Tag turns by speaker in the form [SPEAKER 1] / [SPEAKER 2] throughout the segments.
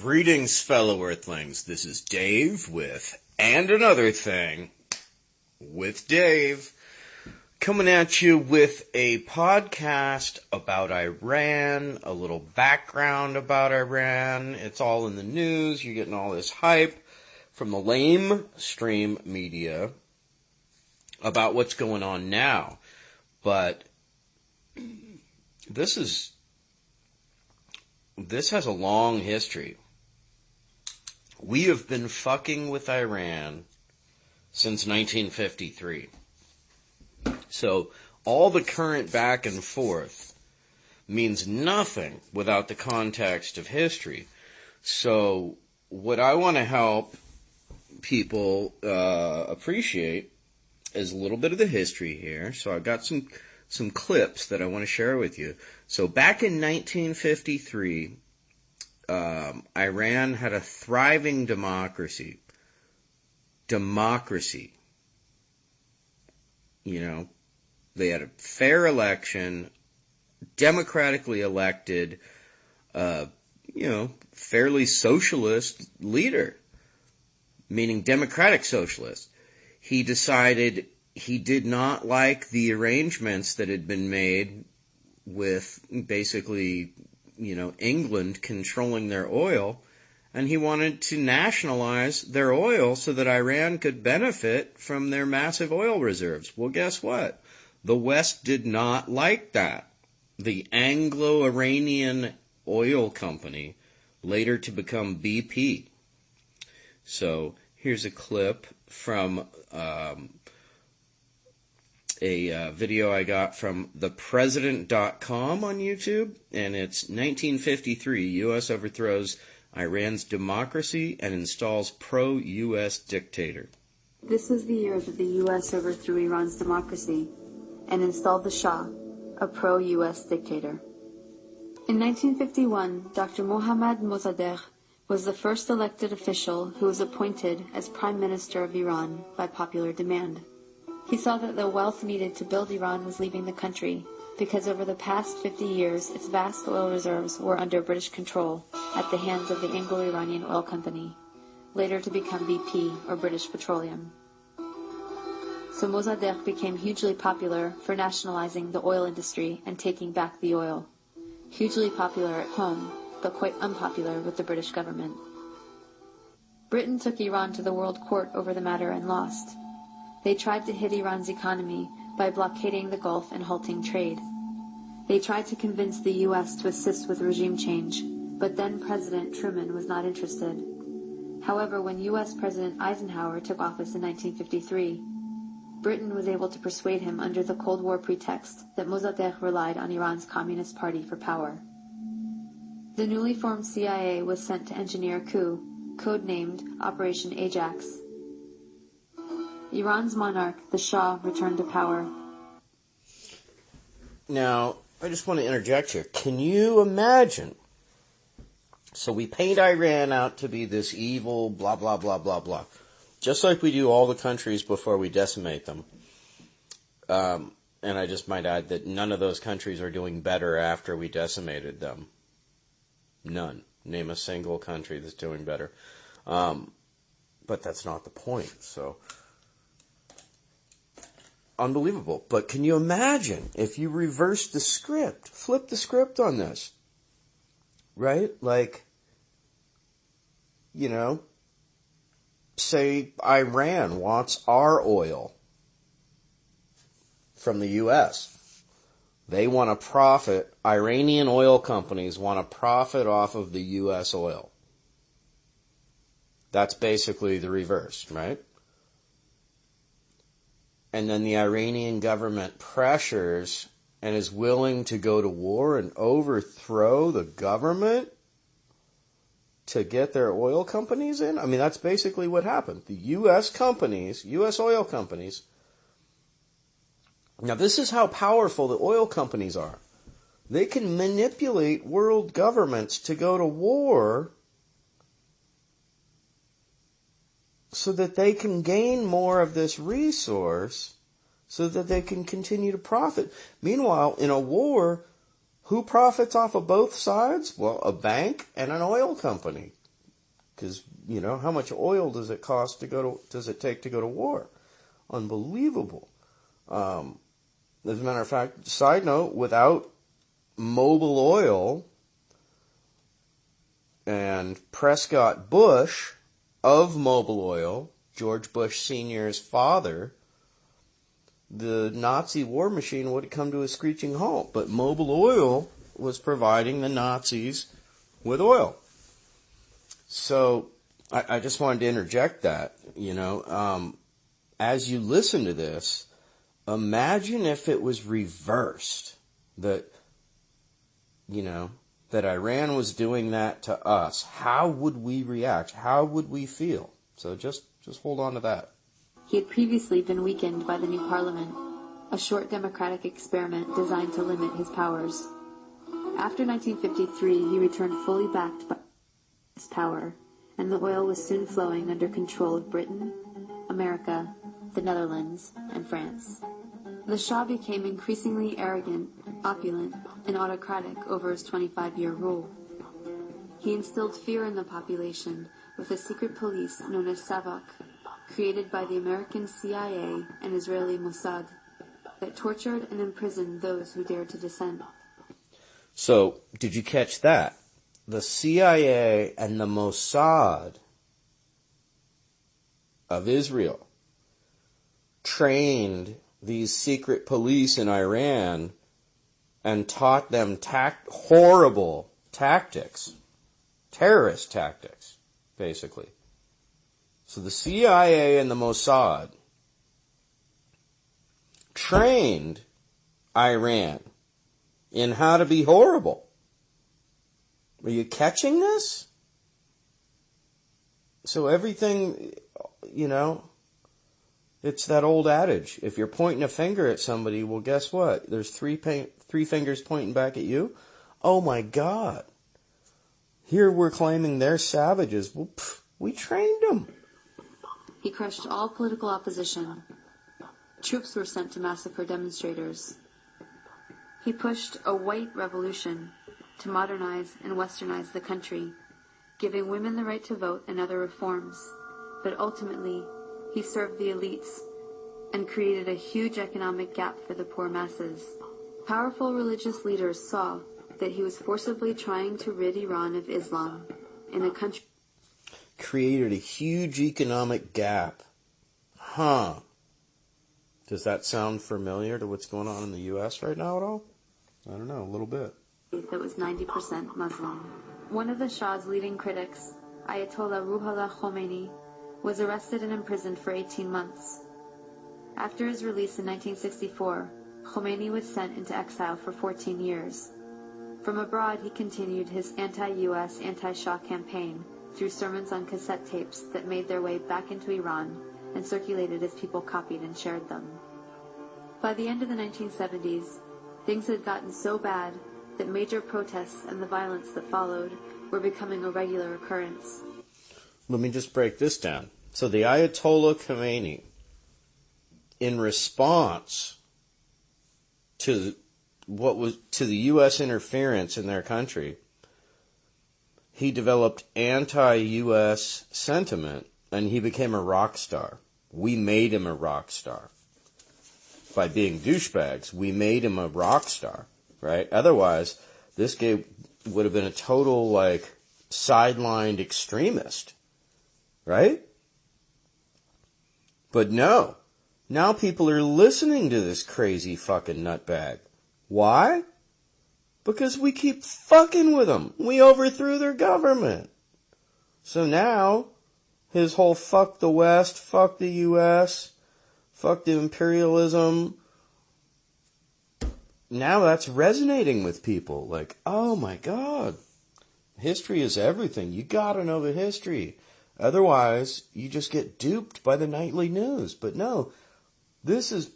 [SPEAKER 1] Greetings, fellow Earthlings. This is Dave with And Another Thing with Dave, coming at you with a podcast about Iran, a little background about Iran. It's all in the news. You're getting all this hype from the lamestream media about what's going on now. But this has a long history. We have been fucking with Iran since 1953. So all the current back and forth means nothing without the context of history. So what I want to help people appreciate is a little bit of the history here. So I've got some clips that I want to share with you. So back in 1953, Iran had a thriving democracy. You know, they had a fair election, democratically elected, fairly socialist leader, meaning democratic socialist. He decided he did not like the arrangements that had been made with basically, England controlling their oil, and he wanted to nationalize their oil so that Iran could benefit from their massive oil reserves. Well, guess what? The West did not like that. The Anglo-Iranian Oil Company, later to become BP. So here's a clip from a video I got from thepresident.com on YouTube, and it's 1953, U.S. overthrows Iran's democracy and installs pro-U.S. dictator.
[SPEAKER 2] This was the year that the U.S. overthrew Iran's democracy and installed the Shah, a pro-U.S. dictator. In 1951, Dr. Mohammad Mossadegh was the first elected official who was appointed as Prime Minister of Iran by popular demand. He saw that the wealth needed to build Iran was leaving the country because over the past 50 years its vast oil reserves were under British control at the hands of the Anglo-Iranian Oil Company, later to become BP or British Petroleum. So Mossadegh became hugely popular for nationalizing the oil industry and taking back the oil. Hugely popular at home, but quite unpopular with the British government. Britain took Iran to the World Court over the matter and lost. They tried to hit Iran's economy by blockading the Gulf and halting trade. They tried to convince the U.S. to assist with regime change, but then President Truman was not interested. However, when U.S. President Eisenhower took office in 1953, Britain was able to persuade him under the Cold War pretext that Mossadegh relied on Iran's Communist Party for power. The newly formed CIA was sent to engineer a coup, codenamed Operation Ajax. Iran's monarch, the Shah, returned to power.
[SPEAKER 1] Now, I just want to interject here. Can you imagine? So we paint Iran out to be this evil, blah, blah, blah, blah, blah. Just like we do all the countries before we decimate them. And I just might add that none of those countries are doing better after we decimated them. None. Name a single country that's doing better. But that's not the point, so... Unbelievable. But can you imagine if you reverse the script, flip the script on this, right? Like, say Iran wants our oil from the U.S. They want to profit, Iranian oil companies want to profit off of the U.S. oil. That's basically the reverse, right? And then the Iranian government pressures and is willing to go to war and overthrow the government to get their oil companies in? I mean, that's basically what happened. The U.S. companies, U.S. oil companies. Now, this is how powerful the oil companies are. They can manipulate world governments to go to war so that they can gain more of this resource so that they can continue to profit. Meanwhile, in a war, who profits off of both sides? Well, a bank and an oil company. Because, how much oil does it take to go to war? Unbelievable. As a matter of fact, side note, without Mobil Oil and Prescott Bush of Mobil Oil, George Bush Sr.'s father, the Nazi war machine would have come to a screeching halt. But Mobil Oil was providing the Nazis with oil. So I just wanted to interject that, as you listen to this, imagine if it was reversed, that Iran was doing that to us. How would we react? How would we feel? So just hold on to that.
[SPEAKER 2] He had previously been weakened by the new parliament, a short democratic experiment designed to limit his powers. After 1953, he returned fully backed by his power, and the oil was soon flowing under control of Britain, America, the Netherlands, and France. The Shah became increasingly arrogant, opulent, and autocratic over his 25-year rule. He instilled fear in the population with a secret police known as Savak, created by the American CIA and Israeli Mossad, that tortured and imprisoned those who dared to dissent.
[SPEAKER 1] So, did you catch that? The CIA and the Mossad of Israel trained these secret police in Iran and taught them horrible tactics, terrorist tactics, basically. So the CIA and the Mossad trained Iran in how to be horrible. Are you catching this? So everything, it's that old adage. If you're pointing a finger at somebody, well, guess what? There's three fingers pointing back at you. Oh my God. Here we're claiming they're savages. Well, we trained them.
[SPEAKER 2] He crushed all political opposition. Troops were sent to massacre demonstrators. He pushed a white revolution to modernize and westernize the country, giving women the right to vote and other reforms. But ultimately, he served the elites and created a huge economic gap for the poor masses. Powerful religious leaders saw that he was forcibly trying to rid Iran of Islam in a country.
[SPEAKER 1] Created a huge economic gap. Does that sound familiar to what's going on in the U.S. right now at all? I don't know, a little bit.
[SPEAKER 2] That was 90% Muslim. One of the Shah's leading critics, Ayatollah Ruhollah Khomeini, was arrested and imprisoned for 18 months. After his release in 1964, Khomeini was sent into exile for 14 years. From abroad, he continued his anti-U.S., anti-Shah campaign through sermons on cassette tapes that made their way back into Iran and circulated as people copied and shared them. By the end of the 1970s, things had gotten so bad that major protests and the violence that followed were becoming a regular occurrence.
[SPEAKER 1] Let me just break this down. So the Ayatollah Khomeini, in response to the U.S. interference in their country, he developed anti-U.S. sentiment, and he became a rock star. We made him a rock star. By being douchebags, we made him a rock star, right? Otherwise, this guy would have been a total, sidelined extremist, right? But no. Now people are listening to this crazy fucking nutbag. Why? Because we keep fucking with them. We overthrew their government. So now, his whole fuck the West, fuck the U.S., fuck the imperialism, now that's resonating with people. Like, oh my God, history is everything. You gotta know the history. Otherwise, you just get duped by the nightly news. But no, this is,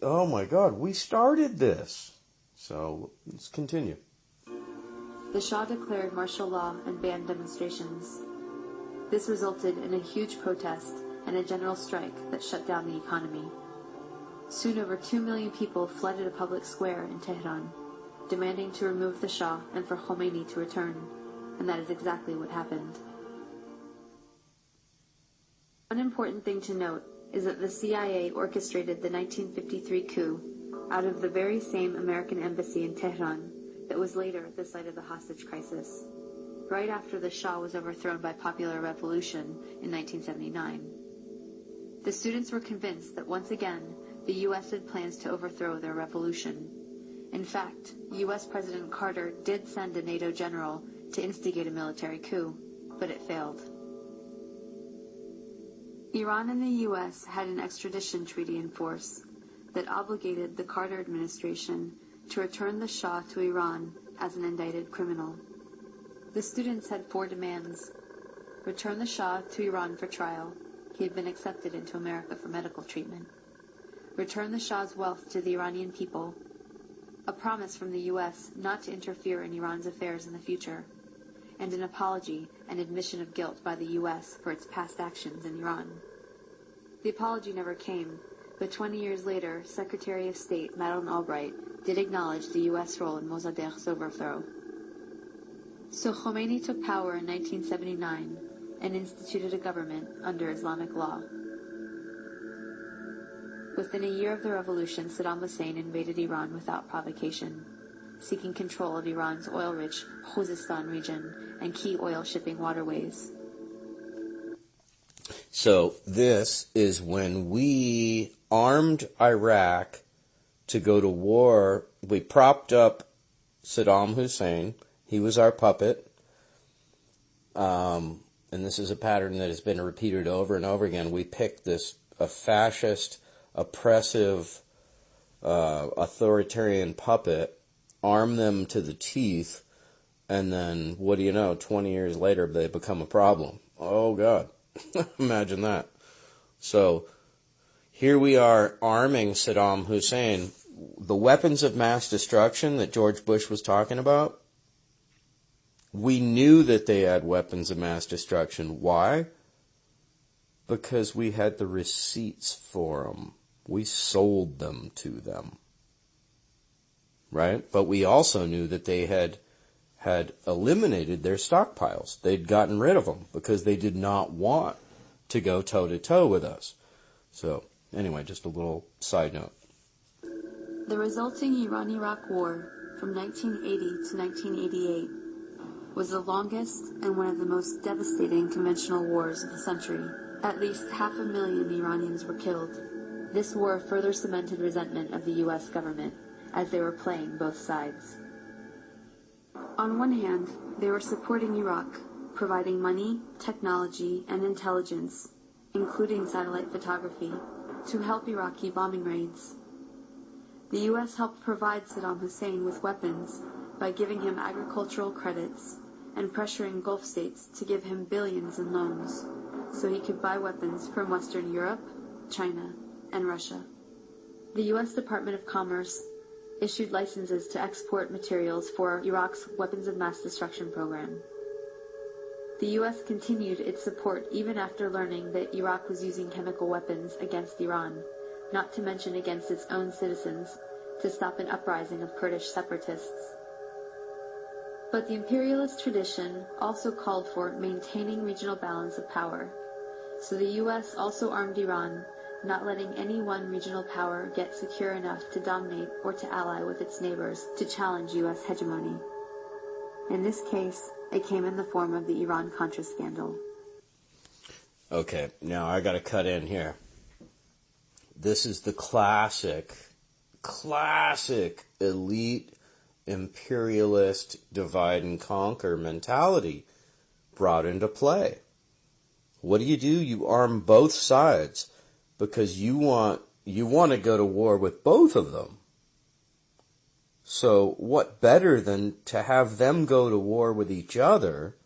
[SPEAKER 1] oh my God, we started this. So, let's continue.
[SPEAKER 2] The Shah declared martial law and banned demonstrations. This resulted in a huge protest and a general strike that shut down the economy. Soon over 2 million people flooded a public square in Tehran, demanding to remove the Shah and for Khomeini to return, and that is exactly what happened. One important thing to note is that the CIA orchestrated the 1953 coup out of the very same American embassy in Tehran that was later the site of the hostage crisis, right after the Shah was overthrown by popular revolution in 1979. The students were convinced that once again, the U.S. had plans to overthrow their revolution. In fact, U.S. President Carter did send a NATO general to instigate a military coup, but it failed. Iran and the U.S. had an extradition treaty in force that obligated the Carter administration to return the Shah to Iran as an indicted criminal. The students had 4 demands. Return the Shah to Iran for trial. He had been accepted into America for medical treatment. Return the Shah's wealth to the Iranian people. A promise from the U.S. not to interfere in Iran's affairs in the future. And an apology and admission of guilt by the U.S. for its past actions in Iran. The apology never came, but 20 years later, Secretary of State Madeleine Albright did acknowledge the U.S. role in Mossadegh's overthrow. So Khomeini took power in 1979 and instituted a government under Islamic law. Within a year of the revolution, Saddam Hussein invaded Iran without provocation, seeking control of Iran's oil-rich Khuzestan region and key oil shipping waterways.
[SPEAKER 1] So this is when we armed Iraq to go to war. We propped up Saddam Hussein. He was our puppet. And this is a pattern that has been repeated over and over again. We picked a fascist, oppressive, authoritarian puppet, arm them to the teeth, and then, what do you know, 20 years later, they become a problem. Oh, God. Imagine that. So, here we are arming Saddam Hussein. The weapons of mass destruction that George Bush was talking about, we knew that they had weapons of mass destruction. Why? Because we had the receipts for them. We sold them to them. Right? But we also knew that they had eliminated their stockpiles. They'd gotten rid of them because they did not want to go toe-to-toe with us. So, anyway, just a little side note.
[SPEAKER 2] The resulting Iran-Iraq War from 1980 to 1988 was the longest and one of the most devastating conventional wars of the century. At least 500,000 Iranians were killed. This war further cemented resentment of the U.S. government, as they were playing both sides. On one hand, they were supporting Iraq, providing money, technology, and intelligence, including satellite photography, to help Iraqi bombing raids. The U.S. helped provide Saddam Hussein with weapons by giving him agricultural credits and pressuring Gulf states to give him billions in loans so he could buy weapons from Western Europe, China, and Russia. The U.S. Department of Commerce issued licenses to export materials for Iraq's weapons of mass destruction program. The U.S. continued its support even after learning that Iraq was using chemical weapons against Iran, not to mention against its own citizens, to stop an uprising of Kurdish separatists. But the imperialist tradition also called for maintaining regional balance of power, so the U.S. also armed Iran, not letting any one regional power get secure enough to dominate or to ally with its neighbors to challenge U.S. hegemony. In this case, it came in the form of the Iran-Contra scandal.
[SPEAKER 1] Okay, now I gotta cut in here. This is the classic elite imperialist divide and conquer mentality brought into play. What do? You arm both sides because you want to go to war with both of them. So what better than to have them go to war with each other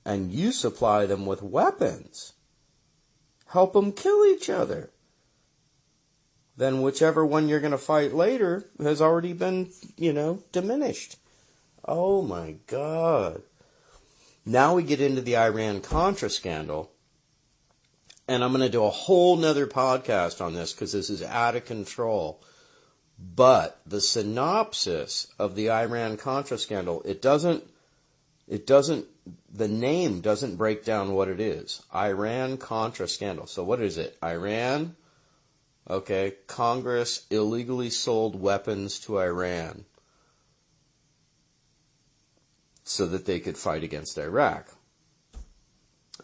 [SPEAKER 1] and you supply them with weapons? Help them kill each other. Then whichever one you're going to fight later has already been, diminished. Oh my God. Now we get into the Iran-Contra scandal. And I'm going to do a whole nother podcast on this because this is out of control. But the synopsis of the Iran-Contra scandal, the name doesn't break down what it is. Iran-Contra scandal. So what is it? Iran, okay, Congress illegally sold weapons to Iran so that they could fight against Iraq.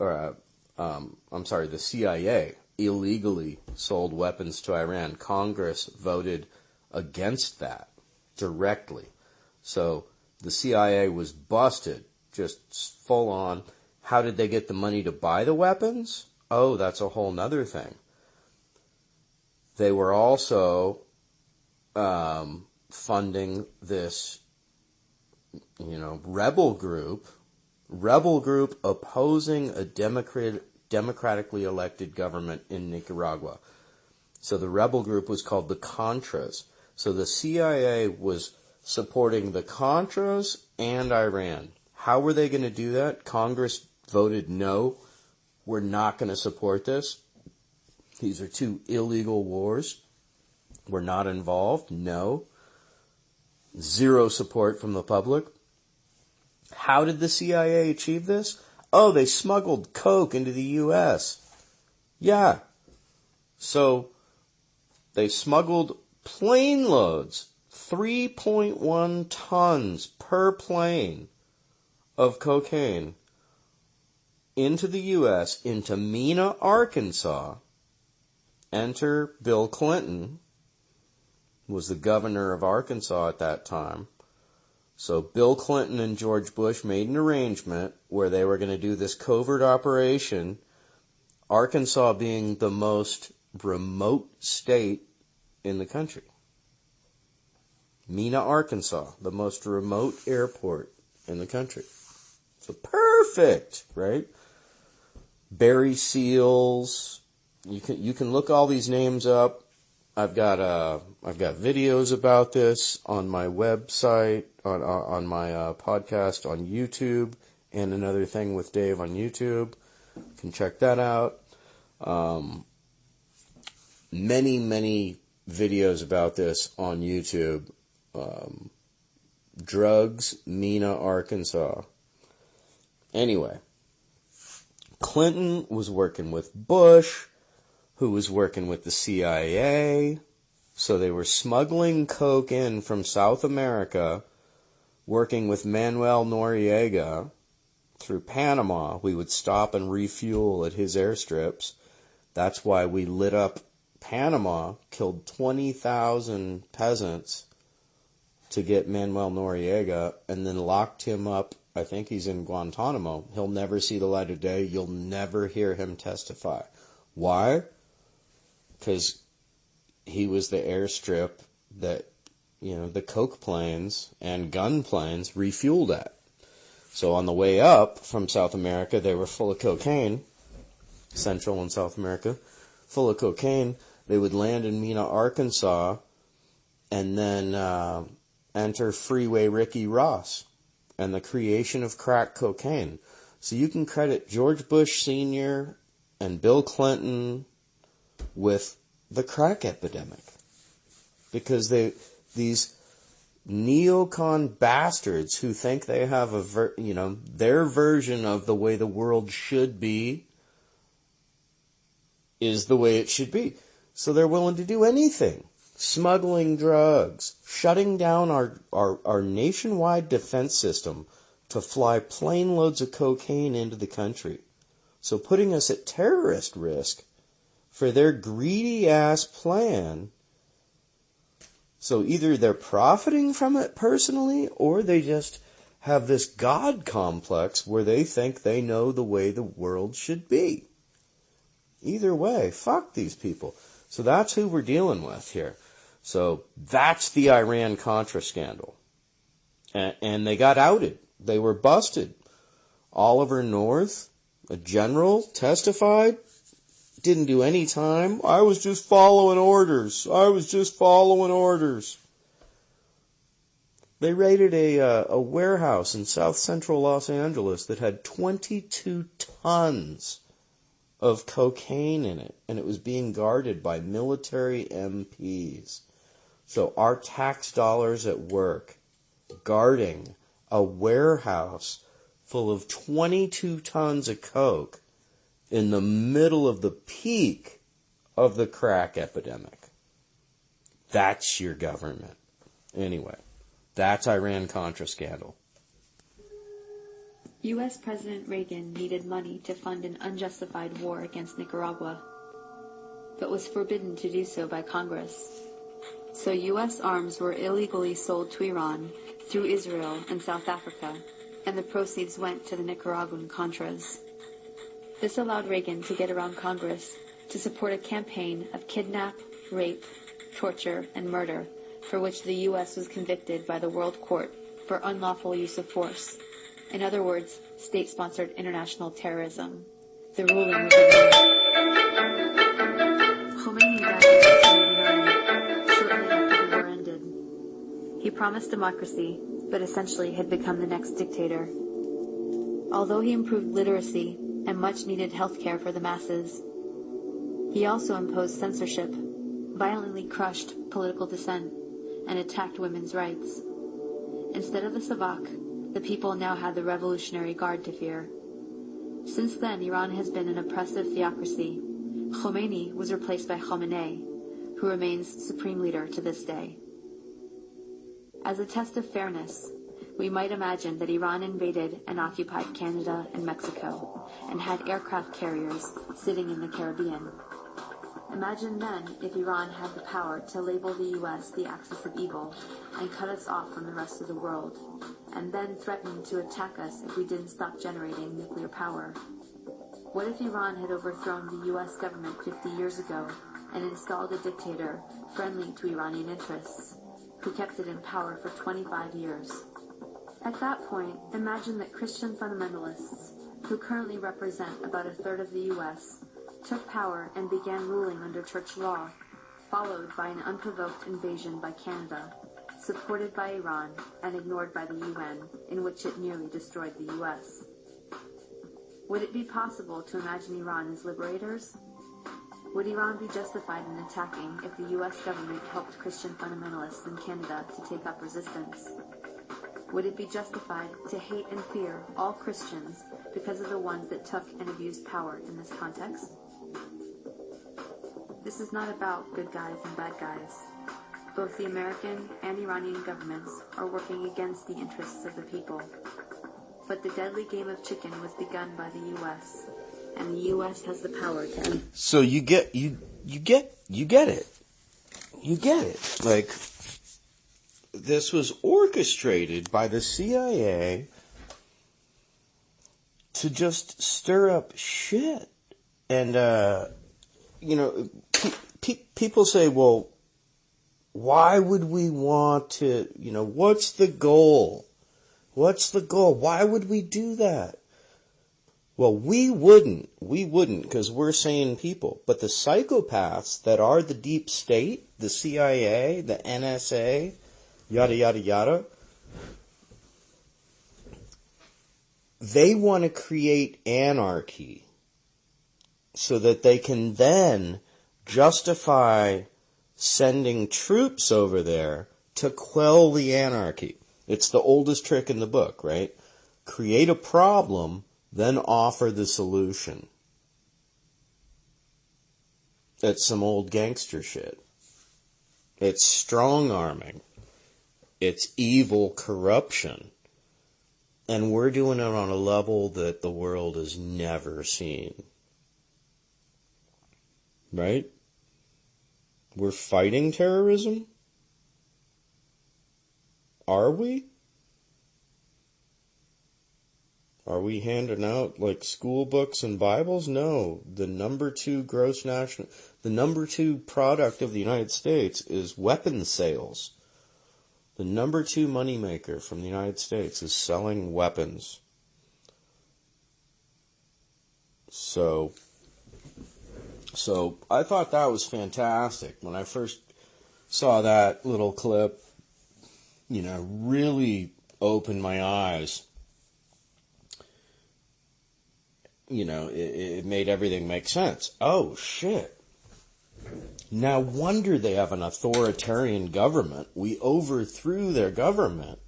[SPEAKER 1] Or, the CIA illegally sold weapons to Iran. Congress voted against that directly. So the CIA was busted, just full on. How did they get the money to buy the weapons? Oh, that's a whole nother thing. They were also funding this, rebel group opposing a democratically elected government in Nicaragua. So the rebel group was called the Contras. So the CIA was supporting the Contras and Iran. How were they going to do that? Congress voted no, we're not going to support this. These are two illegal wars. We're not involved. No. Zero support from the public. How did the CIA achieve this? Oh, they smuggled coke into the U.S. Yeah. So they smuggled plane loads, 3.1 tons per plane of cocaine into the U.S., into Mena, Arkansas. Enter Bill Clinton, was the governor of Arkansas at that time. So Bill Clinton and George Bush made an arrangement where they were going to do this covert operation, Arkansas being the most remote state in the country. Mena, Arkansas, the most remote airport in the country. So perfect, right? Barry Seals. You can look all these names up. I've got videos about this on my website, on my podcast on YouTube, and Another Thing with Dave on YouTube. You can check that out. Many videos about this on YouTube. Drugs, Mena, Arkansas. Anyway, Clinton was working with Bush, who was working with the CIA. So they were smuggling coke in from South America, working with Manuel Noriega through Panama. We would stop and refuel at his airstrips. That's why we lit up Panama, killed 20,000 peasants to get Manuel Noriega, and then locked him up. I think he's in Guantanamo. He'll never see the light of day. You'll never hear him testify. Why? Because he was the airstrip that, the coke planes and gun planes refueled at. So on the way up from South America, they were full of cocaine, Central and South America, full of cocaine. They would land in Mena, Arkansas, and then enter Freeway Ricky Ross and the creation of crack cocaine. So you can credit George Bush Sr. and Bill Clinton with the crack epidemic, because these neocon bastards who think they have their version of the way the world should be is the way it should be. So they're willing to do anything. Smuggling drugs, shutting down our nationwide defense system to fly plane loads of cocaine into the country. So putting us at terrorist risk for their greedy-ass plan. So either they're profiting from it personally, or they just have this God complex where they think they know the way the world should be. Either way, fuck these people. So that's who we're dealing with here. So that's the Iran-Contra scandal. And they got outed. They were busted. Oliver North, a general, testified. Didn't do any time. I was just following orders. They raided a warehouse in south central Los Angeles that had 22 tons of cocaine in it, and it was being guarded by military MPs. So our tax dollars at work guarding a warehouse full of 22 tons of coke in the middle of the peak of the crack epidemic. That's your government. Anyway, that's Iran-Contra scandal.
[SPEAKER 2] U.S. President Reagan needed money to fund an unjustified war against Nicaragua, but was forbidden to do so by Congress. So U.S. arms were illegally sold to Iran through Israel and South Africa, and the proceeds went to the Nicaraguan Contras. This allowed Reagan to get around Congress to support a campaign of kidnap, rape, torture, and murder, for which the U.S. was convicted by the World Court for unlawful use of force. In other words, state-sponsored international terrorism. The ruling was ignored. Khomeini died in 1989, shortly after the war ended. He promised democracy, but essentially had become the next dictator. Although he improved literacy and much-needed health care for the masses, he also imposed censorship, violently crushed political dissent, and attacked women's rights. Instead of the Savak, the people now had the Revolutionary Guard to fear. Since then, Iran has been an oppressive theocracy. Khomeini was replaced by Khamenei, who remains supreme leader to this day. As a test of fairness, we might imagine that Iran invaded and occupied Canada and Mexico, and had aircraft carriers sitting in the Caribbean. Imagine then if Iran had the power to label the U.S. the axis of evil and cut us off from the rest of the world, and then threaten to attack us if we didn't stop generating nuclear power. What if Iran had overthrown the U.S. government 50 years ago and installed a dictator friendly to Iranian interests, who kept it in power for 25 years? At that point, imagine that Christian fundamentalists, who currently represent about a third of the U.S., took power and began ruling under church law, followed by an unprovoked invasion by Canada, supported by Iran and ignored by the UN, in which it nearly destroyed the U.S. Would it be possible to imagine Iran as liberators? Would Iran be justified in attacking if the U.S. government helped Christian fundamentalists in Canada to take up resistance? Would it be justified to hate and fear all Christians because of the ones that took and abused power in this context? This is not about good guys and bad guys. Both the American and Iranian governments are working against the interests of the people. But the deadly game of chicken was begun by the U.S., and the U.S. has the power to end.
[SPEAKER 1] So you get it. You get it. Like, this was orchestrated by the CIA to just stir up shit. And, people say, well, why would we want to, what's the goal? What's the goal? Why would we do that? Well, we wouldn't, because we're sane people. But the psychopaths that are the deep state, the CIA, the NSA, yada, yada, yada, they want to create anarchy so that they can then justify sending troops over there to quell the anarchy. It's the oldest trick in the book, right? Create a problem, then offer the solution. It's some old gangster shit. It's strong-arming. It's evil corruption. And we're doing it on a level that the world has never seen. Right? We're fighting terrorism? Are we? Are we handing out like school books and Bibles? No. The number two product of the United States is weapons sales. The number two moneymaker from the United States is selling weapons. So I thought that was fantastic. When I first saw that little clip, really opened my eyes. It made everything make sense. Oh, shit. No wonder they have an authoritarian government. We overthrew their government.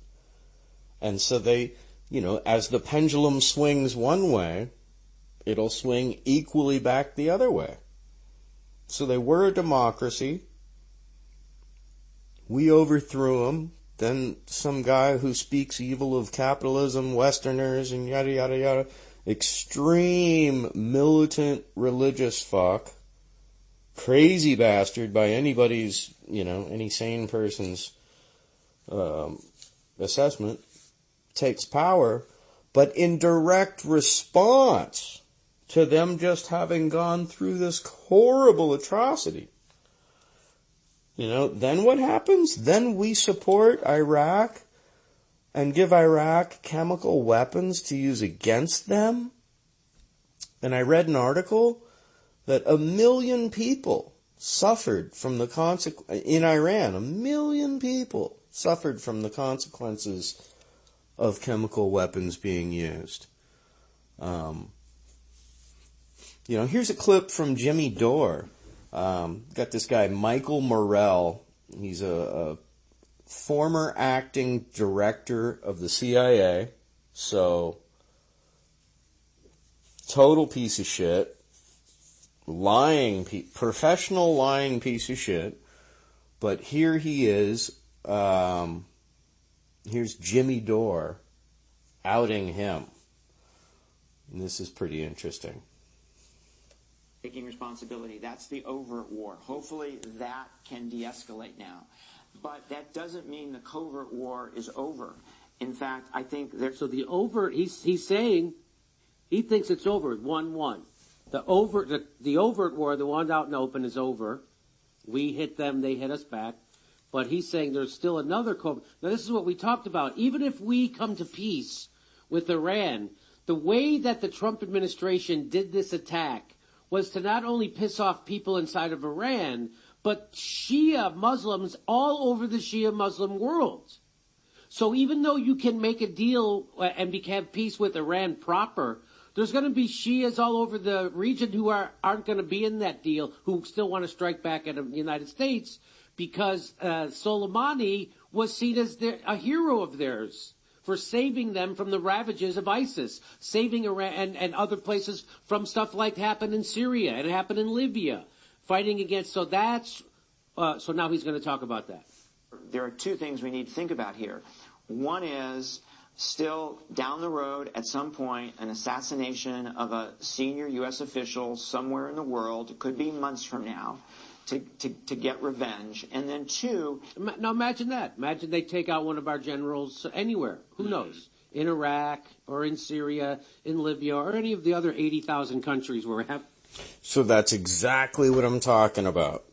[SPEAKER 1] And so they as the pendulum swings one way, it'll swing equally back the other way. So they were a democracy. We overthrew them. Then some guy who speaks evil of capitalism, Westerners, and yada, yada, yada, extreme militant religious fuck, crazy bastard by anybody's, any sane person's assessment, takes power, but in direct response to them just having gone through this horrible atrocity. Then what happens? Then we support Iraq and give Iraq chemical weapons to use against them. And I read an article that 1 million people suffered from the in Iran. 1 million people suffered from the consequences of chemical weapons being used. Here's a clip from Jimmy Dore. Got this guy, Michael Morrell. He's a former acting director of the CIA. So, total piece of shit. Professional lying piece of shit. But here he is. Here's Jimmy Dore outing him. And this is pretty interesting.
[SPEAKER 3] Taking responsibility. That's the overt war. Hopefully that can de-escalate now. But that doesn't mean the covert war is over. In fact, I think there's...
[SPEAKER 4] So the overt, he's saying he thinks it's over, 1-1. The overt war, the one out in the open, is over. We hit them, they hit us back. But he's saying there's still another covert. Now this is what we talked about. Even if we come to peace with Iran, the way that the Trump administration did this attack was to not only piss off people inside of Iran, but Shia Muslims all over the Shia Muslim world. So even though you can make a deal and have peace with Iran proper, there's going to be Shias all over the region who aren't going to be in that deal, who still want to strike back at the United States, because Soleimani was seen as a hero of theirs for saving them from the ravages of ISIS, saving Iran and other places from stuff like happened in Syria and happened in Libya, fighting against. So so now he's going to talk about that.
[SPEAKER 3] There are two things we need to think about here. One is still down the road at some point an assassination of a senior U.S. official somewhere in the world. It could be months from now. To get revenge. And then two...
[SPEAKER 4] Now imagine that. Imagine they take out one of our generals anywhere. Who knows? In Iraq or in Syria, in Libya, or any of the other 80,000 countries where we have...
[SPEAKER 1] So that's exactly what I'm talking about.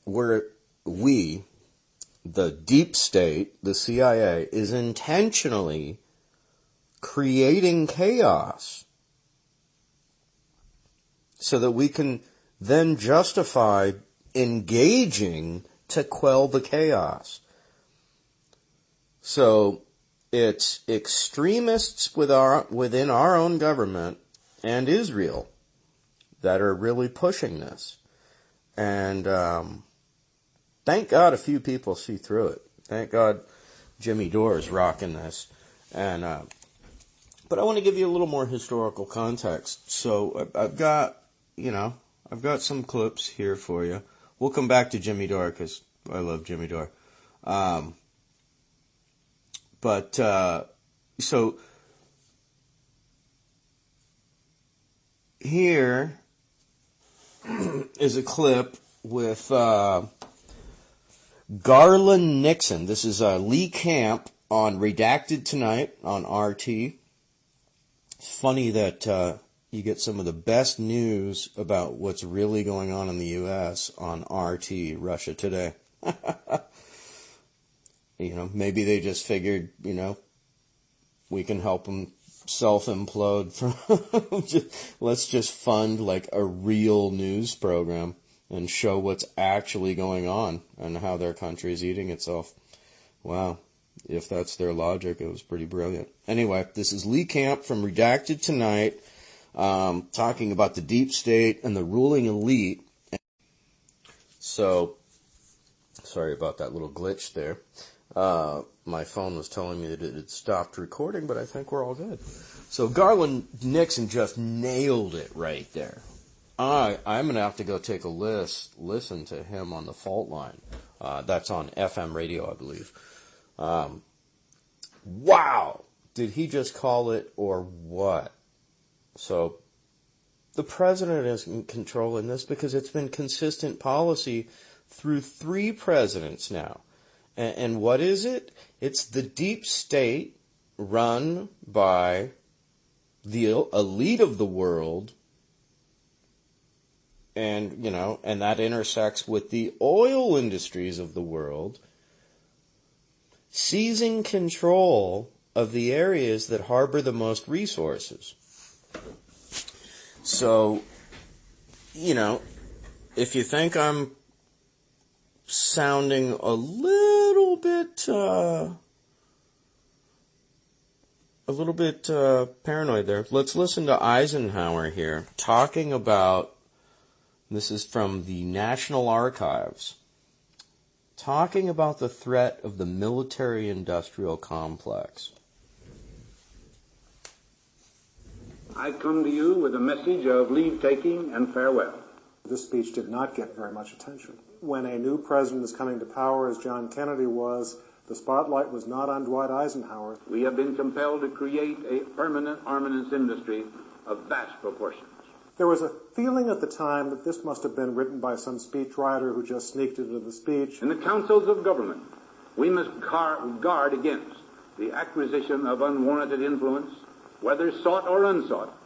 [SPEAKER 1] We, the deep state, the CIA, is intentionally creating chaos so that we can then justify engaging to quell the chaos. So it's extremists within our own government and Israel that are really pushing this. And thank God a few people see through it. Thank God Jimmy Dore is rocking this. And but I want to give you a little more historical context. So I've got some clips here for you. We'll come back to Jimmy Dore because I love Jimmy Dore. So here is a clip with Garland Nixon. This is Lee Camp on Redacted Tonight on RT. It's funny that you get some of the best news about what's really going on in the U.S. on RT, Russia Today. Maybe they just figured, we can help them self-implode. Let's just fund like a real news program and show what's actually going on and how their country is eating itself. Wow. If that's their logic, it was pretty brilliant. Anyway, this is Lee Camp from Redacted Tonight, talking about the deep state and the ruling elite. So, sorry about that little glitch there. My phone was telling me that it had stopped recording, but I think we're all good. So Garland Nixon just nailed it right there. I'm going to have to go take a listen to him on the fault line. That's on FM radio, I believe. Wow! Did he just call it or what? So the president isn't controlling this because it's been consistent policy through 3 presidents now. And what is it? It's the deep state run by the elite of the world, and, you know, and that intersects with the oil industries of the world, seizing control of the areas that harbor the most resources. So, you know, if you think I'm sounding a little bit paranoid there, let's listen to Eisenhower here talking about, this is from the National Archives, talking about the threat of the military-industrial complex.
[SPEAKER 5] I come to you with a message of leave-taking and farewell.
[SPEAKER 6] This speech did not get very much attention. When a new president is coming to power, as John Kennedy was, the spotlight was not on Dwight Eisenhower.
[SPEAKER 5] We have been compelled to create a permanent armaments industry of vast proportions.
[SPEAKER 6] There was a feeling at the time that this must have been written by some speechwriter who just sneaked into the speech.
[SPEAKER 5] In the councils of government, we must guard against the acquisition of unwarranted influence, whether sought or unsought,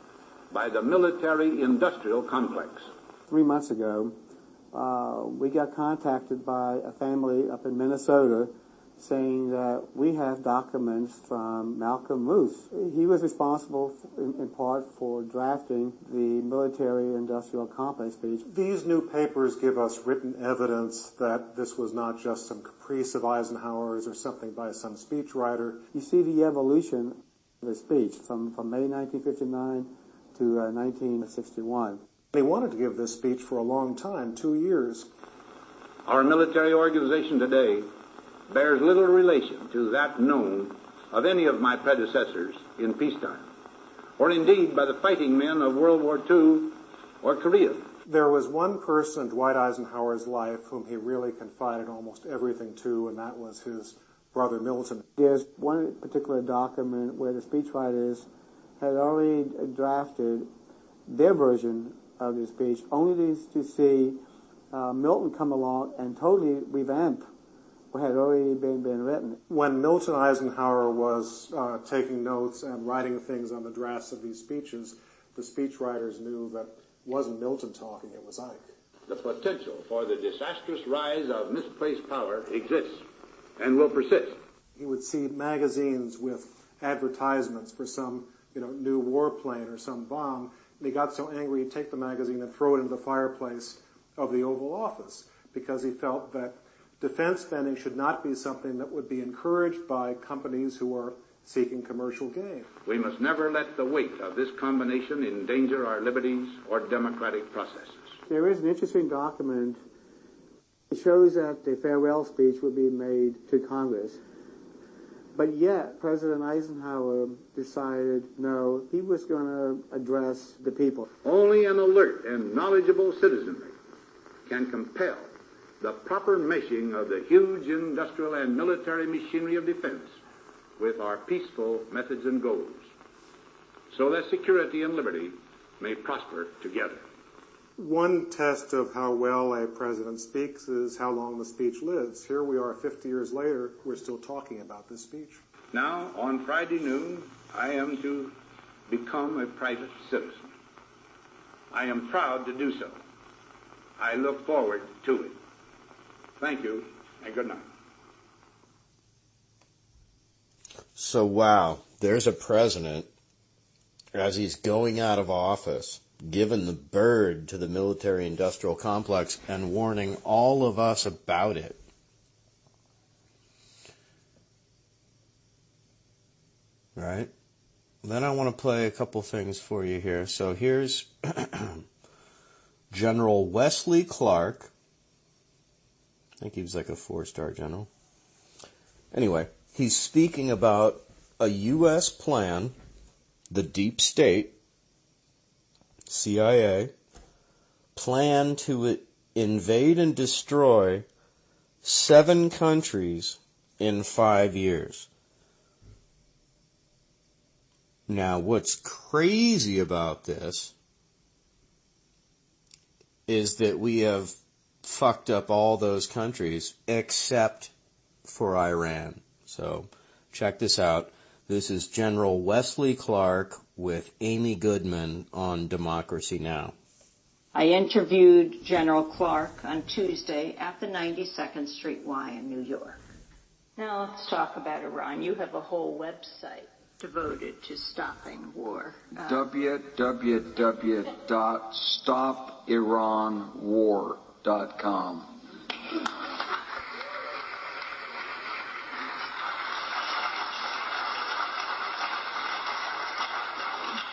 [SPEAKER 5] by the military-industrial complex.
[SPEAKER 7] 3 months ago, we got contacted by a family up in Minnesota saying that we have documents from Malcolm Moose. He was responsible in part for drafting the military-industrial complex speech.
[SPEAKER 6] These new papers give us written evidence that this was not just some caprice of Eisenhower's or something by some speechwriter.
[SPEAKER 7] You see the evolution of the speech from May 1959 to 1961.
[SPEAKER 6] He wanted to give this speech for a long time, 2 years.
[SPEAKER 5] Our military organization today bears little relation to that known of any of my predecessors in peacetime, or indeed by the fighting men of World War II or Korea.
[SPEAKER 6] There was one person in Dwight Eisenhower's life whom he really confided almost everything to, and that was his brother Milton.
[SPEAKER 7] There's one particular document where the speechwriters had already drafted their version of the speech, only to see Milton come along and totally revamp what had already been written.
[SPEAKER 6] When Milton Eisenhower was taking notes and writing things on the drafts of these speeches, the speechwriters knew that it wasn't Milton talking, it was Ike.
[SPEAKER 5] The potential for the disastrous rise of misplaced power exists and will persist.
[SPEAKER 6] He would see magazines with advertisements for some, new warplane or some bomb, and he got so angry he'd take the magazine and throw it into the fireplace of the Oval Office because he felt that defense spending should not be something that would be encouraged by companies who are seeking commercial gain.
[SPEAKER 5] We must never let the weight of this combination endanger our liberties or democratic processes.
[SPEAKER 7] There is an interesting document. It shows that the farewell speech would be made to Congress. But yet, President Eisenhower decided, no, he was going to address the people.
[SPEAKER 5] Only an alert and knowledgeable citizenry can compel the proper meshing of the huge industrial and military machinery of defense with our peaceful methods and goals, so that security and liberty may prosper together.
[SPEAKER 6] One test of how well a president speaks is how long the speech lives. Here we are 50 years later, we're still talking about this speech.
[SPEAKER 5] Now, on Friday noon, I am to become a private citizen. I am proud to do so. I look forward to it. Thank you, and good night.
[SPEAKER 1] So, wow, there's a president, as he's going out of office, giving the bird to the military-industrial complex and warning all of us about it. Right? Then I want to play a couple things for you here. So here's General Wesley Clark. I think he was like a 4-star general. Anyway, he's speaking about a U.S. plan, the deep state, CIA, plan to invade and destroy 7 countries in 5 years. Now, what's crazy about this is that we have fucked up all those countries except for Iran. So, check this out. This is General Wesley Clark with Amy Goodman on Democracy Now!
[SPEAKER 8] I interviewed General Clark on Tuesday at the 92nd Street Y in New York. Now let's talk about Iran. You have a whole website devoted to stopping war.
[SPEAKER 9] www.stopiranwar.com.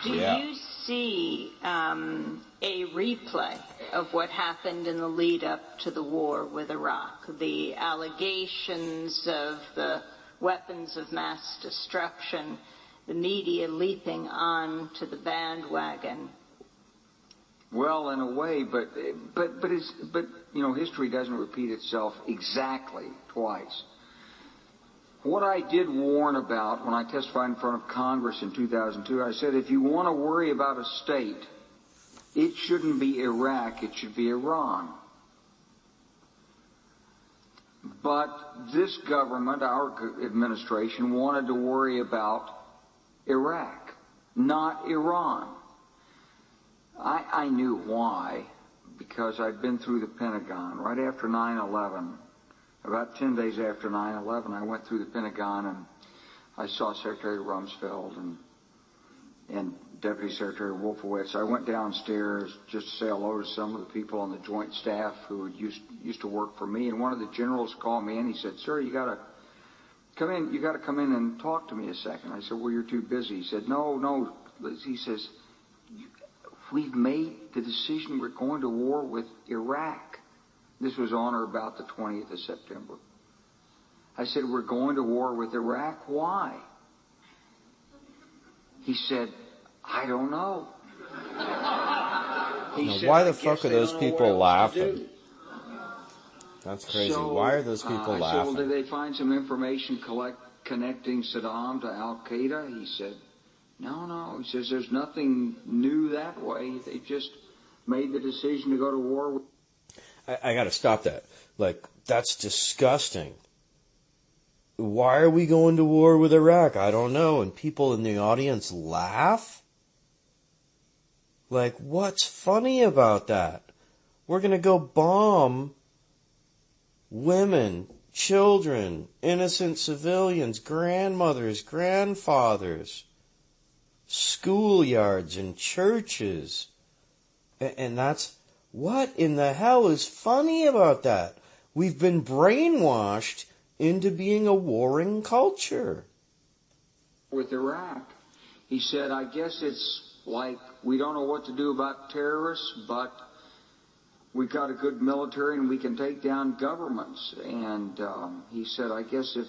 [SPEAKER 8] Do you see a replay of what happened in the lead up to the war with Iraq? The allegations of the weapons of mass destruction, the media leaping on to the bandwagon.
[SPEAKER 9] Well, in a way, but history doesn't repeat itself exactly twice. What I did warn about when I testified in front of Congress in 2002, I said, if you want to worry about a state, it shouldn't be Iraq, it should be Iran. But this government, our administration, wanted to worry about Iraq, not Iran. I knew why, because I'd been through the Pentagon right after 9/11. About 10 days after 9/11, I went through the Pentagon and I saw Secretary Rumsfeld and Deputy Secretary Wolfowitz. I went downstairs just to say hello to some of the people on the Joint Staff who used to work for me. And one of the generals called me and he said, "Sir, you got to come in. You got to come in and talk to me a second." I said, "Well, you're too busy." He said, "No." He says, "We've made the decision. We're going to war with Iraq." This was on or about the 20th of September. I said, "We're going to war with Iraq. Why?" He said, "I don't know."
[SPEAKER 1] Why the fuck are those people laughing? That's crazy. Why are those people laughing?
[SPEAKER 9] I said, "Well, did they find some information connecting Saddam to Al-Qaeda?" He said, No. He says, "There's nothing new that way. They just made the decision to go to war with..."
[SPEAKER 1] I gotta stop that. That's disgusting. Why are we going to war with Iraq? I don't know. And people in the audience laugh? What's funny about that? We're gonna go bomb women, children, innocent civilians, grandmothers, grandfathers, schoolyards and churches. And that's... What in the hell is funny about that? We've been brainwashed into being a warring culture.
[SPEAKER 9] With Iraq, he said, "I guess it's like we don't know what to do about terrorists, but we've got a good military and we can take down governments." And he said, "I guess if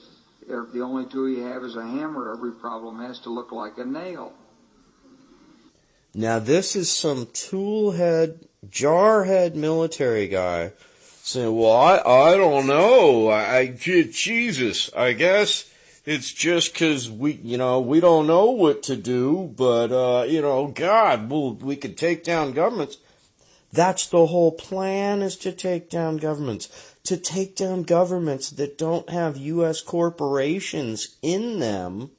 [SPEAKER 9] the only tool you have is a hammer, every problem has to look like a nail."
[SPEAKER 1] Now this is some toolhead, jarhead military guy saying, "Well, I don't know. Jesus, I guess it's just 'cause we don't know what to do, but, God, we could take down governments." That's the whole plan, is to take down governments. To take down governments that don't have U.S. corporations in them,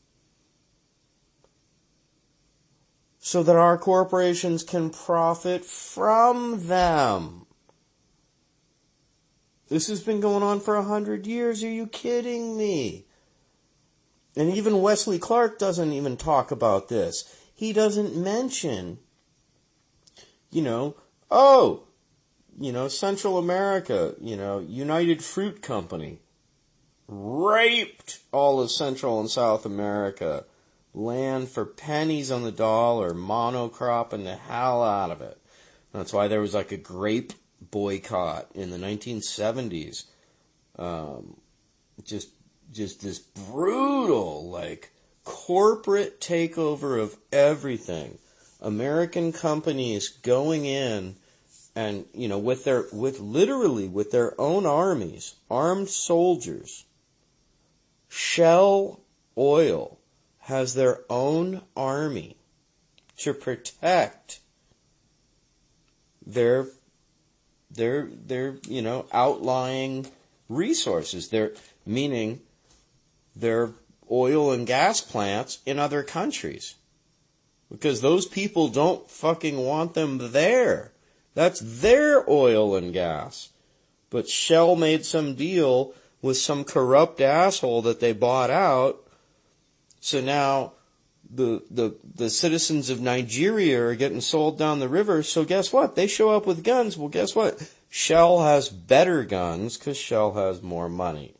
[SPEAKER 1] so that our corporations can profit from them. This has been going on for 100 years. Are you kidding me? And even Wesley Clark doesn't even talk about this. He doesn't mention, Central America, United Fruit Company raped all of Central and South America. Land for pennies on the dollar, monocropping the hell out of it. That's why there was a grape boycott in the 1970s. Just just this brutal, like, corporate takeover of everything. American companies going in and, you know, with their own armies, armed soldiers. Shell Oil has their own army to protect their you know, outlying resources. Meaning their oil and gas plants in other countries. Because those people don't fucking want them there. That's their oil and gas. But Shell made some deal with some corrupt asshole that they bought out. So now the citizens of Nigeria are getting sold down the river. So guess what? They show up with guns. Well, guess what? Shell has better guns because Shell has more money.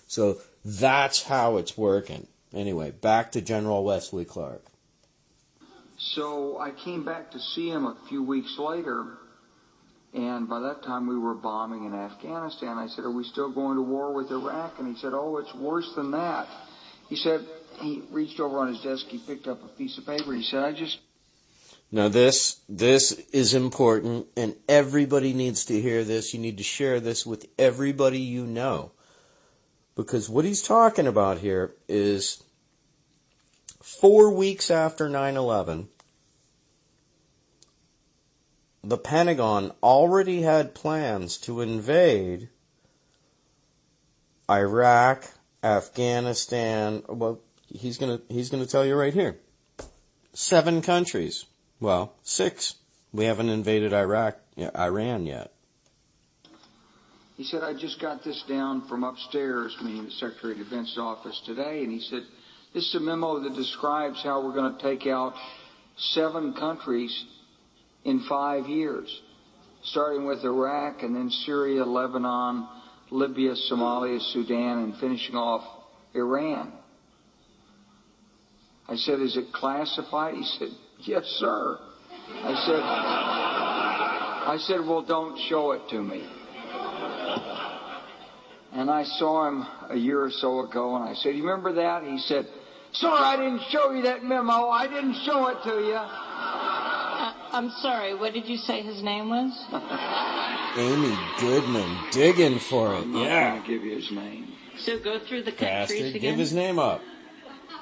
[SPEAKER 1] So that's how it's working. Anyway, back to General Wesley Clark.
[SPEAKER 9] So I came back to see him a few weeks later, and by that time we were bombing in Afghanistan. I said, "Are we still going to war with Iraq?" And he said, "Oh, it's worse than that." He said, he reached over on his desk, he picked up a piece of paper, he said,
[SPEAKER 1] Now this is important, and everybody needs to hear this. You need to share this with everybody you know. Because what he's talking about here is 4 weeks after 9/11, the Pentagon already had plans to invade Iraq, Afghanistan. Well, he's gonna tell you right here. 7 countries. Well, 6. We haven't invaded Iran yet.
[SPEAKER 9] He said, "I just got this down from upstairs," meaning the Secretary of Defense's office today, and he said, "This is a memo that describes how we're going to take out 7 countries in 5 years, starting with Iraq and then Syria, Lebanon, Libya, Somalia, Sudan, and finishing off Iran." I said, "Is it classified?" He said, "Yes, sir." I said, "Well, don't show it to me." And I saw him a year or so ago, and I said, "You remember that?" He said, "Sir, I didn't show you that memo. I didn't show it to you."
[SPEAKER 8] I'm sorry, what did you say his name was?
[SPEAKER 1] Amy Goodman, digging for it.
[SPEAKER 9] I'm not going to give you his name.
[SPEAKER 8] So go through the countries
[SPEAKER 1] Bastard,
[SPEAKER 8] again.
[SPEAKER 1] give his name up.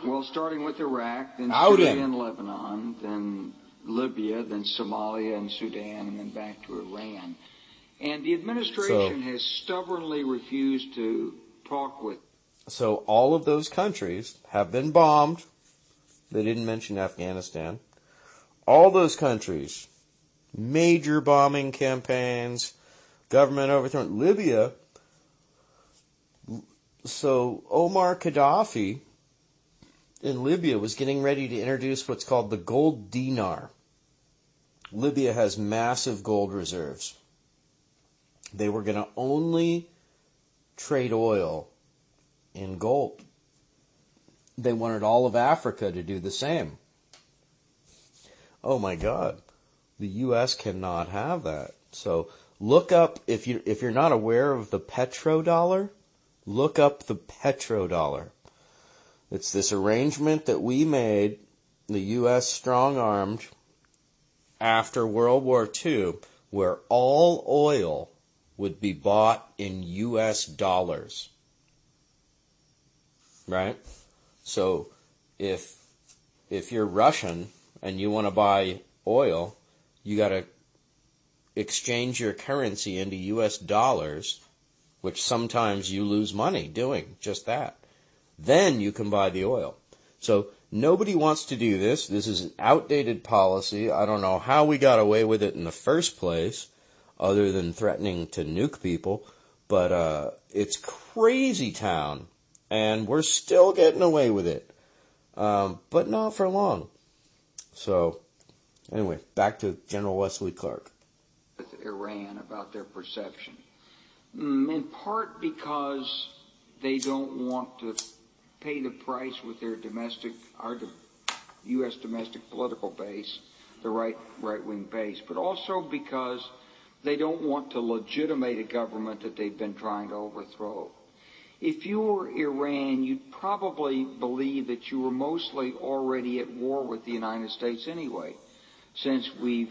[SPEAKER 9] Well, starting with Iraq, then
[SPEAKER 1] Out
[SPEAKER 9] Syria
[SPEAKER 1] him.
[SPEAKER 9] and Lebanon, then Libya, then Somalia and Sudan, and then back to Iran. And the administration has stubbornly refused to talk with.
[SPEAKER 1] So all of those countries have been bombed. They didn't mention Afghanistan. All those countries, major bombing campaigns, government overthrown. Libya, so Omar Gaddafi in Libya was getting ready to introduce what's called the gold dinar. Libya has massive gold reserves. They were going to only trade oil in gold. They wanted all of Africa to do the same. Oh my God, the U.S. cannot have that. So look up, if you're not aware of the petrodollar, look up the petrodollar. It's this arrangement that we made, the U.S. strong-armed, after World War II, where all oil would be bought in U.S. dollars. Right? So if you're Russian and you want to buy oil, you got to exchange your currency into U.S. dollars, which sometimes you lose money doing just that. Then you can buy the oil. So nobody wants to do this. This is an outdated policy. I don't know how we got away with it in the first place, other than threatening to nuke people. But it's crazy town, and we're still getting away with it. But not for long. So, anyway, back to General Wesley Clark.
[SPEAKER 9] With Iran about their perception. In part because they don't want to pay the price with their our U.S. domestic political base, the right-wing base, but also because They don't want to legitimate a government that they've been trying to overthrow. If you were Iran, you'd probably believe that you were mostly already at war with the United States anyway, since we've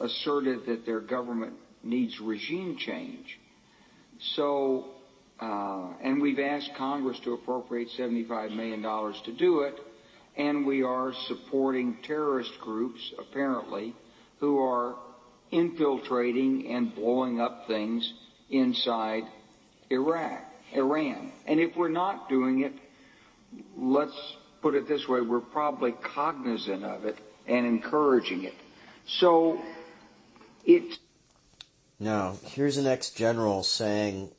[SPEAKER 9] asserted that their government needs regime change. So, and we've asked Congress to appropriate $75 million to do it, and we are supporting terrorist groups, apparently, who are infiltrating and blowing up things inside Iran. And if we're not doing it, let's put it this way, we're probably cognizant of it and encouraging it. So it's...
[SPEAKER 1] Now, here's an ex-general saying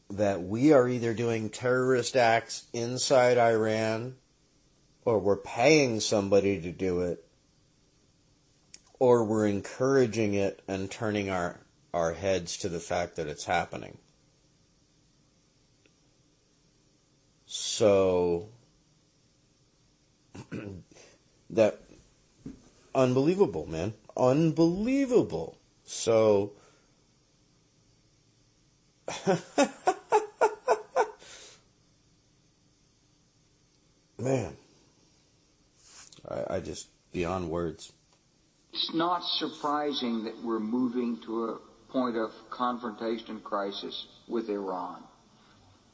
[SPEAKER 1] that we are either doing terrorist acts inside Iran, or we're paying somebody to do it, or we're encouraging it and turning our heads to the fact that it's happening. So, that, unbelievable, man. Unbelievable. So, man, I just, beyond words.
[SPEAKER 9] It's not surprising that we're moving to a point of confrontation crisis with Iran.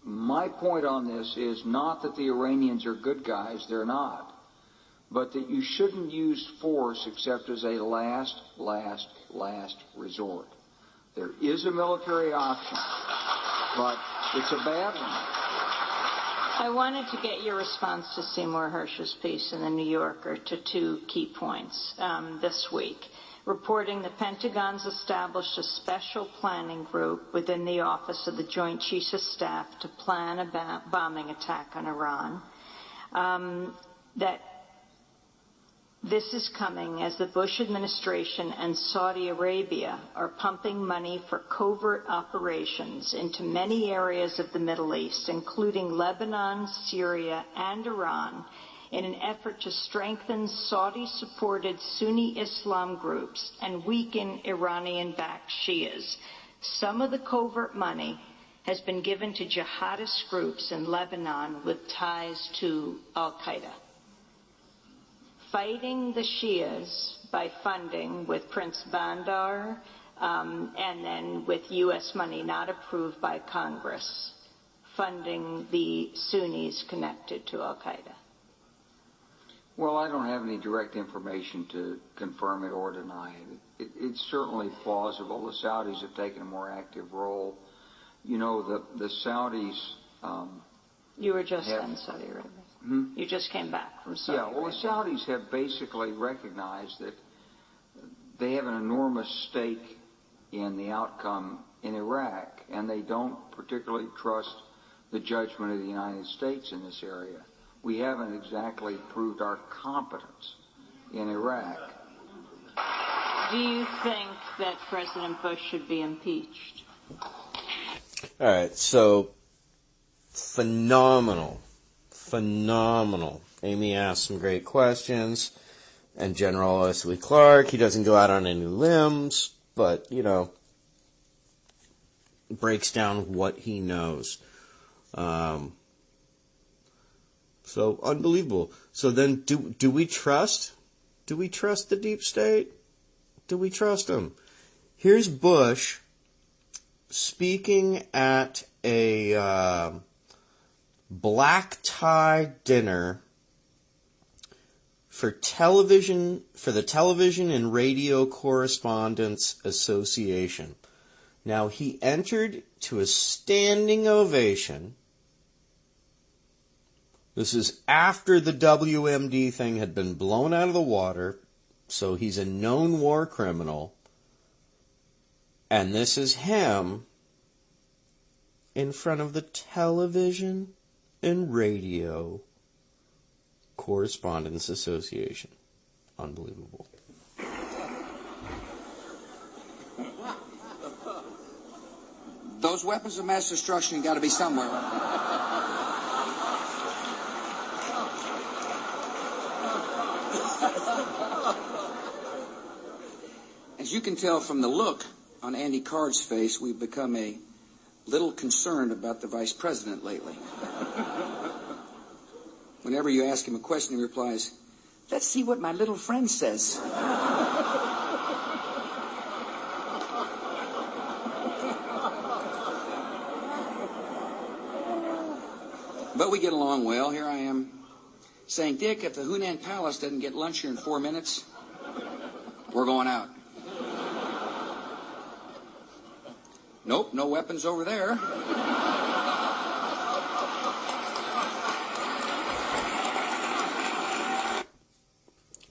[SPEAKER 9] My point on this is not that the Iranians are good guys, they're not, but that you shouldn't use force except as a last resort. There is a military option, but it's a bad one.
[SPEAKER 8] I wanted to get your response to Seymour Hersh's piece in the New Yorker to two key points this week. Reporting the Pentagon's established a special planning group within the Office of the Joint Chiefs of Staff to plan a bombing attack on Iran. That this is coming as the Bush administration and Saudi Arabia are pumping money for covert operations into many areas of the Middle East, including Lebanon, Syria, and Iran, in an effort to strengthen Saudi-supported Sunni Islam groups and weaken Iranian-backed Shias. Some of the covert money has been given to jihadist groups in Lebanon with ties to al-Qaeda. Fighting the Shias by funding with Prince Bandar and then with U.S. money not approved by Congress, funding the Sunnis connected to al-Qaeda.
[SPEAKER 9] Well, I don't have any direct information to confirm it or deny it. It's certainly plausible. The Saudis have taken a more active role. You know, the Saudis...
[SPEAKER 8] you were just in Saudi Arabia. You just came back from Saudi Arabia.
[SPEAKER 9] Yeah, well, the Saudis have basically recognized that they have an enormous stake in the outcome in Iraq, and they don't particularly trust the judgment of the United States in this area. We haven't exactly proved our competence in Iraq.
[SPEAKER 8] Do you think that President Bush should be impeached?
[SPEAKER 1] All right, so phenomenal. Amy asked some great questions, and General Wesley Clark, he doesn't go out on any limbs, but, you know, breaks down what he knows. So unbelievable. So then, do we trust? Do we trust the deep state? Do we trust them? Here's Bush speaking at a black tie dinner for the Television and Radio Correspondents Association. Now, he entered to a standing ovation. This is after the WMD thing had been blown out of the water, so he's a known war criminal. And this is him in front of the Television and Radio Correspondents Association. Unbelievable.
[SPEAKER 10] Those weapons of mass destruction got to be somewhere. As you can tell from the look on Andy Card's face, we've become a little concerned about the vice president lately. Whenever you ask him a question, he replies, "Let's see what my little friend says." But we get along well. Here I am saying, "Dick, if the Hunan Palace doesn't get lunch here in 4 minutes, we're going out." Nope, no weapons over there.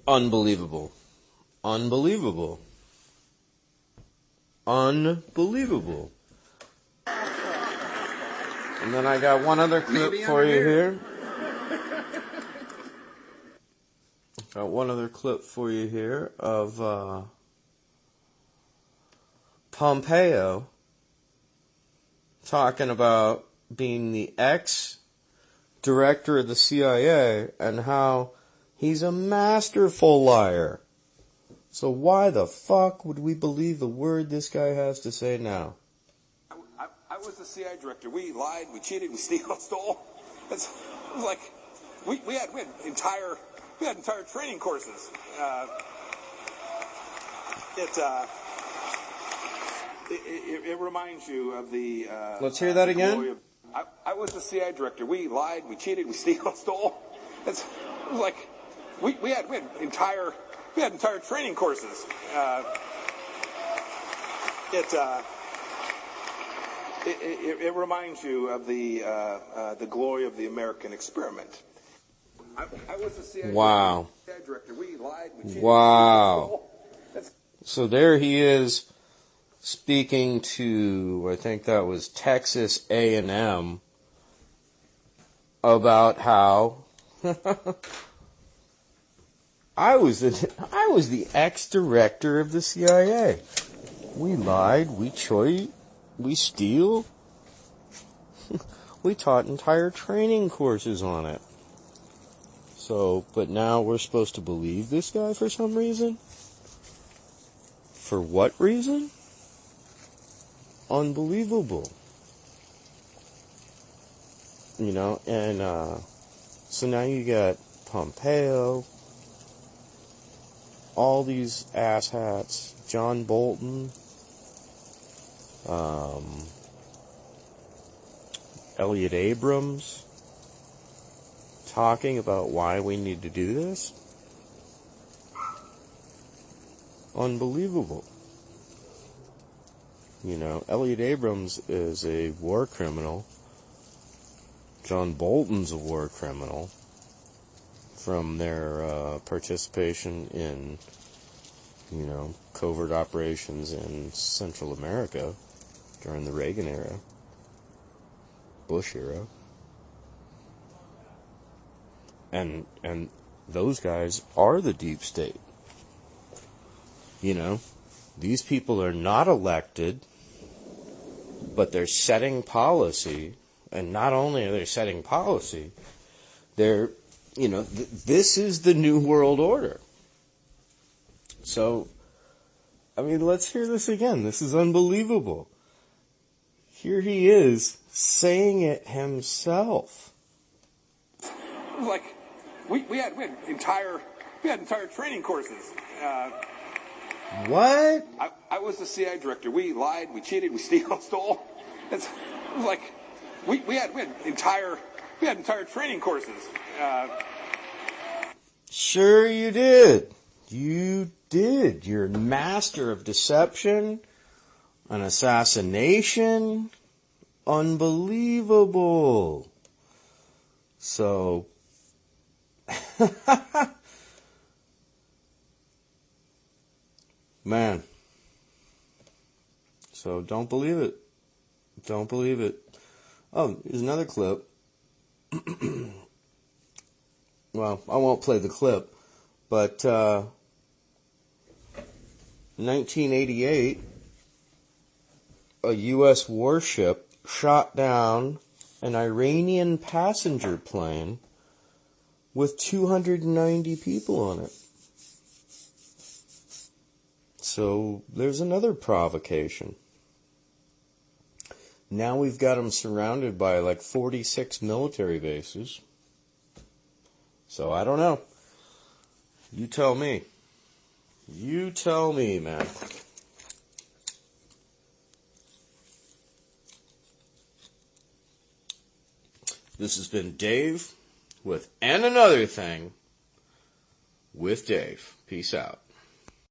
[SPEAKER 1] Unbelievable. Unbelievable. Unbelievable. And then I got one other clip for you here. Got one other clip for you here of Pompeo talking about being the ex-director of the CIA and how he's a masterful liar. So why the fuck would we believe the word this guy has to say now?
[SPEAKER 11] I was the CIA director. We lied, we cheated, we stole. It was like we had entire training courses. It reminds you of the.
[SPEAKER 1] Let's hear that again.
[SPEAKER 11] I was the CIA director. We lied, we cheated, we stole. It was like we had entire training courses. It reminds you of the glory of the American experiment. I was the CIA director. We lied, we cheated,
[SPEAKER 1] Wow. So there he is speaking to, I think that was Texas A&M, about how I was the ex-director of the CIA. We lied, we cheat, we steal. We taught entire training courses on it. So, but now we're supposed to believe this guy for some reason? For what reason? Unbelievable. You know, and so now you got Pompeo, all these asshats, John Bolton, Elliot Abrams, talking about why we need to do this. Unbelievable. You know, Elliot Abrams is a war criminal. John Bolton's a war criminal from their participation in, you know, covert operations in Central America during the Reagan era, Bush era. And those guys are the deep state. You know, these people are not elected, but they're setting policy. And not only are they setting policy, they're, you know, this is the New World Order. So, I mean, let's hear this again. This is unbelievable. Here he is saying it himself.
[SPEAKER 11] Like, we had entire training courses.
[SPEAKER 1] What?
[SPEAKER 11] I was the CIA director. We lied, we cheated, we stole. It was like we had entire training courses.
[SPEAKER 1] Sure you did. You did. You're a master of deception, an assassination. Unbelievable. So, man. So don't believe it. Don't believe it. Oh, here's another clip. Well, I won't play the clip, but 1988, a U.S. warship shot down an Iranian passenger plane with 290 people on it. So there's another provocation. Now we've got them surrounded by like 46 military bases. So I don't know. You tell me. You tell me, man. This has been Dave with And Another Thing with Dave. Peace out.